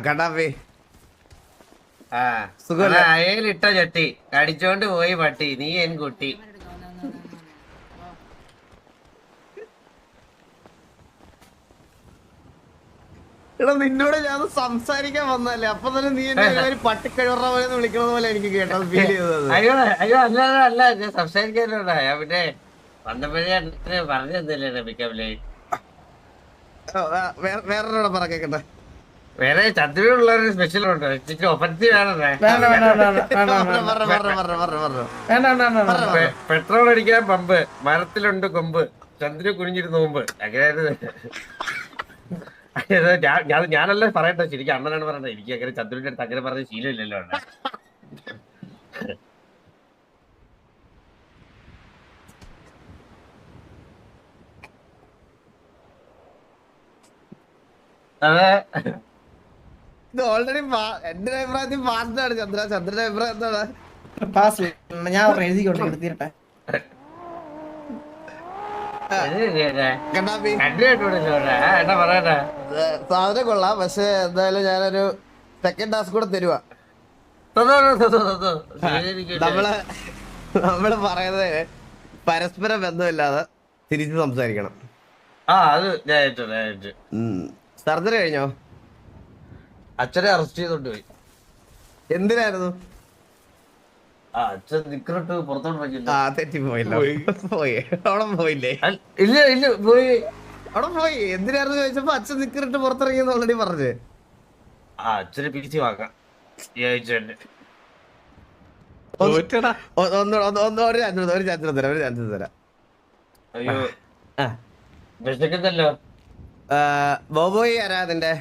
കണ്ണാപ്പി അയലിട്ട ചട്ടി കടിച്ചോണ്ട് പോയി പട്ടി നീ എൻ കുട്ടി. എടാ നിന്നോട് ഞാൻ സംസാരിക്കാൻ വന്നല്ലേ, അപ്പൊ തന്നെ നീ എന്നെ പട്ടിക്കഴുറ പോലെ വിളിക്കണത് പോലെ എനിക്ക് കേട്ടത് ഫീൽ ചെയ്തത്. അയ്യോ അയ്യോ അല്ല അല്ല ഞാൻ സംസാരിക്കാനോടാ ഞാൻ പിന്നെ വന്നപ്പോഴേ പറഞ്ഞു തന്നില്ലേ പിക്കപ്പില്. വേറൊരാളെ പറ കേക്കട്ടെ. വേറെ ചന്ദ്രനുള്ളൊരു സ്പെഷ്യൽ ഉണ്ടോ? ഇച്ചിരി ഒപ്പത്തി വേണേ. പെട്രോൾ അടിക്കാൻ പമ്പ്, മരത്തിലുണ്ട് കൊമ്പ്, ചന്ദ്രൻ കുനിഞ്ഞിരുന്ന് മുമ്പ്. അങ്ങനെ ഞാനല്ലേ പറയട്ടെ, ശരിക്കും അണ്ണനാണ് പറയണ്ടത്. എനിക്ക് അങ്ങനെ ചന്ദ്രന്റെ അടുത്ത് അങ്ങനെ പറഞ്ഞ ശീലമില്ലല്ലോ അണ്ണ. അതെ ഇത് ഓൾറെഡി എന്റെ അഭിപ്രായത്തിൽ പാസ്സാണ് ചന്ദ്ര. ചന്ദ്രന്റെ അഭിപ്രായം എന്താണ്? ഞാൻ എഴുതിക്കോട്ടെ തീരട്ടെ. സാധനം കൊള്ളാം, പക്ഷെ എന്തായാലും ഞാനൊരു സെക്കൻഡ് ടാസ്ക് കൂടെ തരുവാ. നമ്മള് പറയുന്നത് പരസ്പര ബന്ധമില്ലാതെ തിരിച്ച് സംസാരിക്കണം. സർജറി കഴിഞ്ഞോ? അച്ഛനെ അറസ്റ്റ് ചെയ്തോണ്ട് പോയി. എന്തിനായിരുന്നു? അച്ഛൻ നിക്കറിട്ട് പുറത്തോട്ട് തെറ്റിപ്പോയില്ല. പോയി അവിടെ പോയില്ലേ? ഇല്ല ഇല്ല പോയി. അവിടെ പോയി. എന്തിനായിരുന്നു ചോദിച്ചപ്പോ അച്ഛൻ നിക്കറിട്ട് പുറത്തിറങ്ങിയെന്ന് ഓൾറെഡി പറഞ്ഞു. അച്ഛനെ പിരിച്ചു വാങ്ങാം. ഒരു ചാൻസ് തരാം. അയ്യോ വിശക്കുന്നല്ലോ. ബോബോയി ആരാ അതിന്റെ?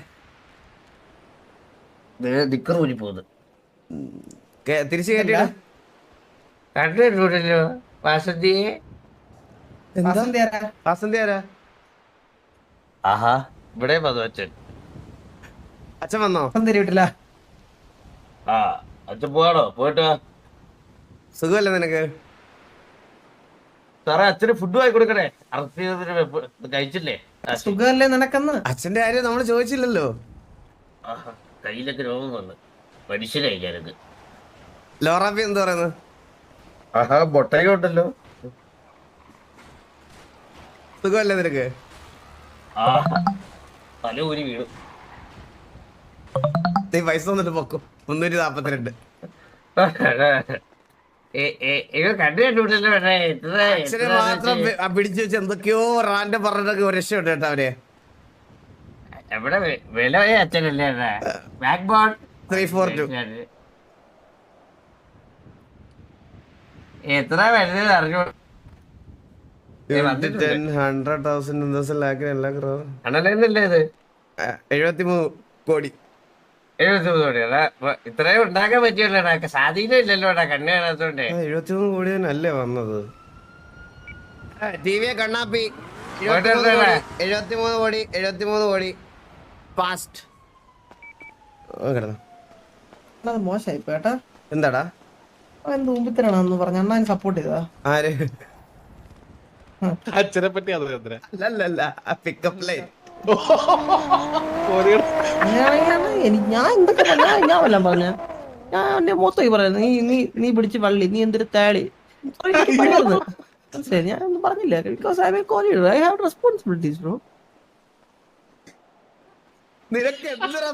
നിക്കർ ഊരി പോകുന്നു. തിരിച്ചു കേട്ടില്ല. കണ്ടിട്ടുണ്ടല്ലോ വാസന്തിയെ. വാസന്തി ആരാ? ആഹാ ഇവിടെ വന്നു അച്ഛൻ. അച്ഛൻ വന്നോ? വീട്ടില അച്ഛൻ പോവാണോ? പോയിട്ട് സുഖമല്ലേ നിനക്ക്? സാറേ അച്ഛന് ഫുഡ് വാങ്ങി കൊടുക്കണേ. അറസ്റ്റ് ചെയ്തതിന് കഴിച്ചില്ലേ? സുഖമല്ലേ നിനക്കെന്ന്? അച്ഛന്റെ കാര്യം നമ്മള് ചോദിച്ചില്ലല്ലോ. കയ്യിലൊക്കെ രോഗം വന്ന് മനുഷ്യനായി ഞാനത്. ലോറാപ്പി എന്താ പറയുന്നത്? ആഹാ ബൊട്ടയും ഉണ്ടല്ലോ. സുഖമല്ലേ നിനക്ക്? തല ഊരി വീണു. നീ പൈസ വന്നിട്ട് പൊക്കും. 342. അച്ഛനെ മാത്രം പിടിച്ചു വെച്ച് എന്തൊക്കെയോ റാൻഡ് പറഞ്ഞിട്ടൊക്കെ ഒരു രക്ഷയുണ്ട് കേട്ടോ അവര്. എവിടെ വില അച്ഛനല്ലേ? Backbone 342. എത്ര വരുന്നത് അറിഞ്ഞു. 100,000 ഇത് 73 കോടി. 73 കോടി. അതാ ഇത്രയും ഉണ്ടാക്കാൻ പറ്റിയല്ലോടാ. സ്വാധീനം ഇല്ലല്ലോടാ കണ്ണു കാണാത്തോണ്ടേ. 73 കോടി തന്നെ അല്ലേ വന്നത്? ടി വി കണ്ണാപ്പി 73 കോടി പാസ്റ്റ്. മോശമായി പേട്ടാ. എന്താടാ എന്ത് മുമ്പിത്തരാണെന്ന് പറഞ്ഞ അണ്ണാ സപ്പോർട്ട് ചെയ്താ ആര്? അച്ഛനെ പറ്റി അല്ലല്ല പിക്കപ്പ് ലൈൻ. ഞാൻ എന്തൊക്കെ ഞാൻ വല്ലാം പറഞ്ഞ ഞാൻ എന്റെ മൊത്തം പറയുന്നത് നീ പിടിച്ച് വള്ളി നീ എന്തൊരു താളി മനസ്സിലായി. ഞാൻ ഒന്നും പറഞ്ഞില്ല. Because I have responsibilities bro. നിനക്ക് എന്തൊരു